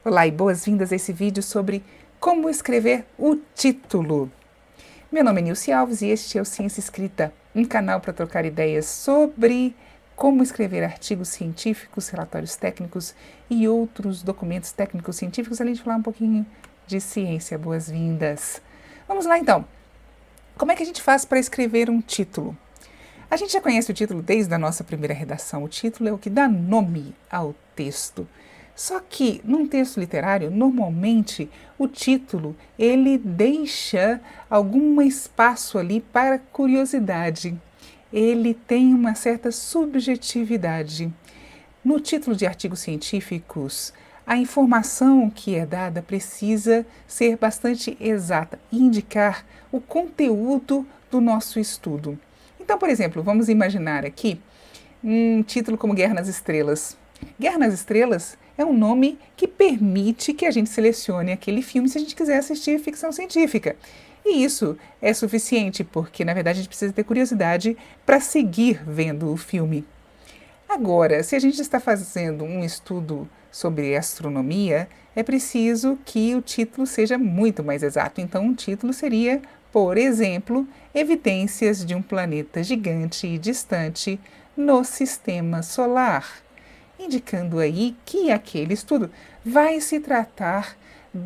Olá e boas-vindas a esse vídeo sobre como escrever o título. Meu nome é Nilce Alves e este é o Ciência Escrita, um canal para trocar ideias sobre como escrever artigos científicos, relatórios técnicos e outros documentos técnicos científicos, além de falar um pouquinho de ciência. Boas-vindas! Vamos lá então. Como é que a gente faz para escrever um título? A gente já conhece o título desde a nossa primeira redação. O título é o que dá nome ao texto. Só que, num texto literário, normalmente, o título, ele deixa algum espaço ali para curiosidade. Ele tem uma certa subjetividade. No título de artigos científicos, a informação que é dada precisa ser bastante exata e indicar o conteúdo do nosso estudo. Então, por exemplo, vamos imaginar aqui um título como Guerra nas Estrelas. Guerra nas Estrelas é um nome que permite que a gente selecione aquele filme se a gente quiser assistir ficção científica. E isso é suficiente, porque na verdade a gente precisa ter curiosidade para seguir vendo o filme. Agora, se a gente está fazendo um estudo sobre astronomia, é preciso que o título seja muito mais exato. Então, o título seria, por exemplo, Evidências de um planeta gigante e distante no sistema solar, indicando aí que aquele estudo vai se tratar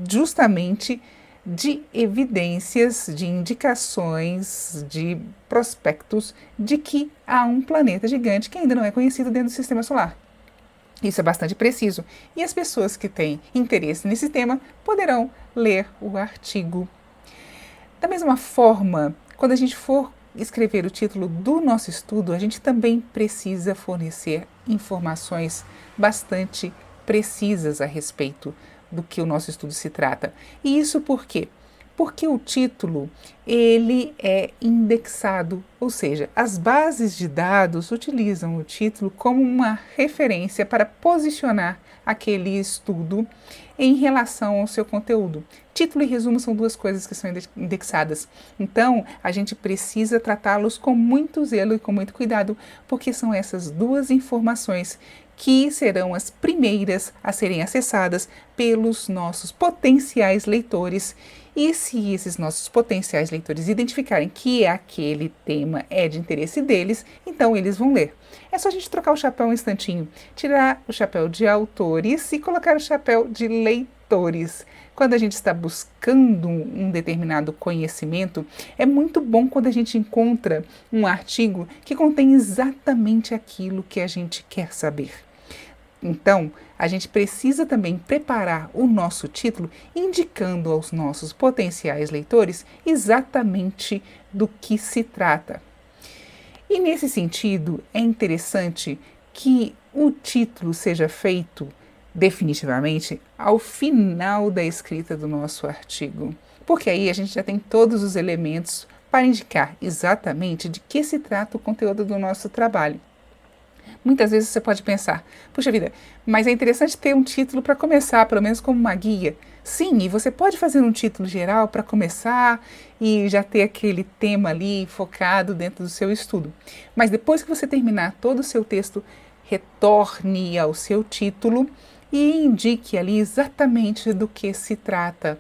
justamente de evidências, de indicações, de prospectos de que há um planeta gigante que ainda não é conhecido dentro do sistema solar. Isso é bastante preciso e as pessoas que têm interesse nesse tema poderão ler o artigo. Da mesma forma, quando a gente for escrever o título do nosso estudo, a gente também precisa fornecer informações bastante precisas a respeito do que o nosso estudo se trata. E isso por quê? Porque o título, ele é indexado, ou seja, as bases de dados utilizam o título como uma referência para posicionar aquele estudo em relação ao seu conteúdo. Título e resumo são duas coisas que são indexadas. Então, a gente precisa tratá-los com muito zelo e com muito cuidado, porque são essas duas informações que serão as primeiras a serem acessadas pelos nossos potenciais leitores. E se esses nossos potenciais leitores identificarem que aquele tema é de interesse deles, então eles vão ler. É só a gente trocar o chapéu um instantinho, tirar o chapéu de autores e colocar o chapéu de leitores. Quando a gente está buscando um determinado conhecimento, é muito bom quando a gente encontra um artigo que contém exatamente aquilo que a gente quer saber. Então, a gente precisa também preparar o nosso título indicando aos nossos potenciais leitores exatamente do que se trata. E nesse sentido, é interessante que o título seja feito definitivamente ao final da escrita do nosso artigo, porque aí a gente já tem todos os elementos para indicar exatamente de que se trata o conteúdo do nosso trabalho. Muitas vezes você pode pensar, puxa vida, mas é interessante ter um título para começar, pelo menos como uma guia. Sim, e você pode fazer um título geral para começar e já ter aquele tema ali focado dentro do seu estudo. Mas depois que você terminar todo o seu texto, retorne ao seu título e indique ali exatamente do que se trata.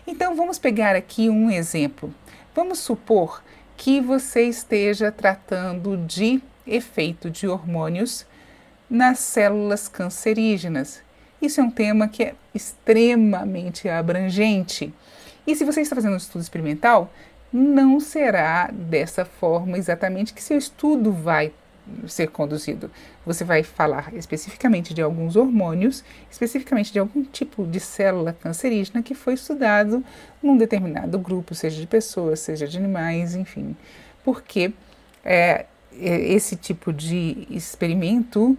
Então vamos pegar aqui um exemplo. Vamos supor que você esteja tratando de efeito de hormônios nas células cancerígenas. Isso é um tema que é extremamente abrangente. E se você está fazendo um estudo experimental, não será dessa forma exatamente que seu estudo vai ser conduzido. Você vai falar especificamente de alguns hormônios, especificamente de algum tipo de célula cancerígena que foi estudado num determinado grupo, seja de pessoas, seja de animais, enfim. Porque esse tipo de experimento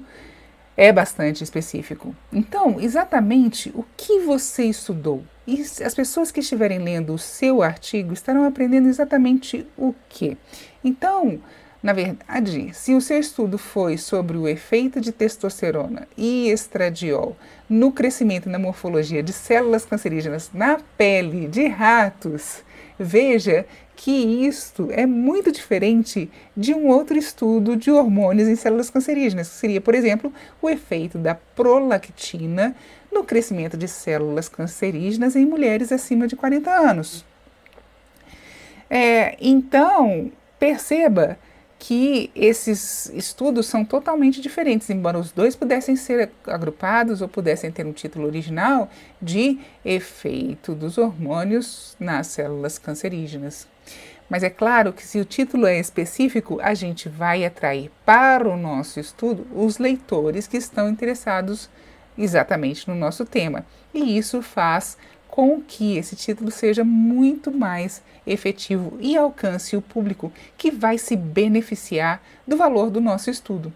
é bastante específico. Então, exatamente o que você estudou? E as pessoas que estiverem lendo o seu artigo estarão aprendendo exatamente o quê? Então, Na verdade, se o seu estudo foi sobre o efeito de testosterona e estradiol no crescimento e na morfologia de células cancerígenas na pele de ratos, veja que isto é muito diferente de um outro estudo de hormônios em células cancerígenas, que seria, por exemplo, o efeito da prolactina no crescimento de células cancerígenas em mulheres acima de 40 anos. Então, perceba que esses estudos são totalmente diferentes, embora os dois pudessem ser agrupados ou pudessem ter um título original de efeito dos hormônios nas células cancerígenas. Mas é claro que se o título é específico, a gente vai atrair para o nosso estudo os leitores que estão interessados exatamente no nosso tema. E isso faz com que esse título seja muito mais efetivo e alcance o público que vai se beneficiar do valor do nosso estudo.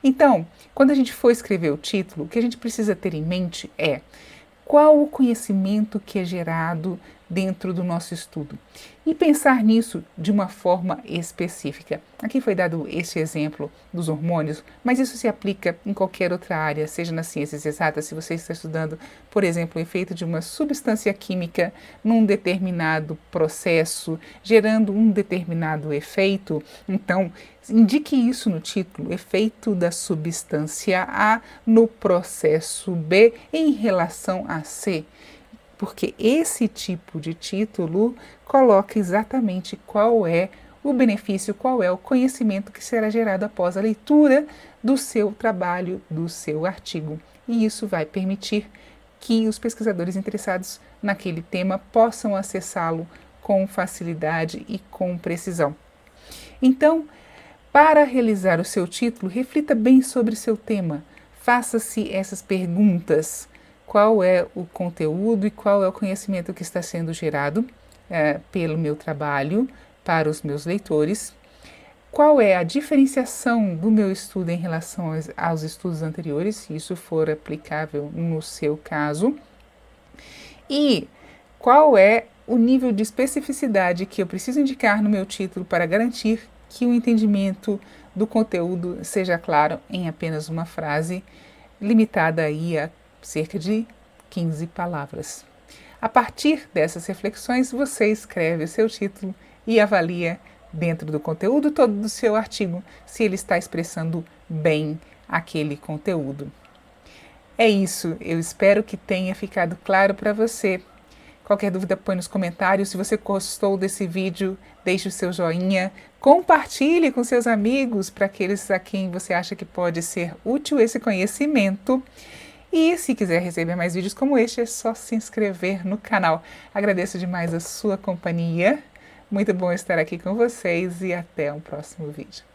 Então, quando a gente for escrever o título, o que a gente precisa ter em mente é qual o conhecimento que é gerado dentro do nosso estudo e pensar nisso de uma forma específica. Aqui foi dado este exemplo dos hormônios, mas isso se aplica em qualquer outra área, seja nas ciências exatas, se você está estudando, por exemplo, o efeito de uma substância química num determinado processo, gerando um determinado efeito, então indique isso no título, efeito da substância A no processo B em relação a C. Porque esse tipo de título coloca exatamente qual é o benefício, qual é o conhecimento que será gerado após a leitura do seu trabalho, do seu artigo. E isso vai permitir que os pesquisadores interessados naquele tema possam acessá-lo com facilidade e com precisão. Então, para realizar o seu título, reflita bem sobre seu tema. Faça-se essas perguntas. Qual é o conteúdo e qual é o conhecimento que está sendo gerado pelo meu trabalho para os meus leitores? Qual é a diferenciação do meu estudo em relação aos estudos anteriores, se isso for aplicável no seu caso? E qual é o nível de especificidade que eu preciso indicar no meu título para garantir que o entendimento do conteúdo seja claro em apenas uma frase, limitada aí a cerca de 15 palavras. A partir dessas reflexões, você escreve o seu título e avalia dentro do conteúdo todo do seu artigo se ele está expressando bem aquele conteúdo. É isso, eu espero que tenha ficado claro para você. Qualquer dúvida, põe nos comentários. Se você gostou desse vídeo, deixe o seu joinha, compartilhe com seus amigos, para aqueles a quem você acha que pode ser útil esse conhecimento. E se quiser receber mais vídeos como este, é só se inscrever no canal. Agradeço demais a sua companhia. Muito bom estar aqui com vocês e até um próximo vídeo.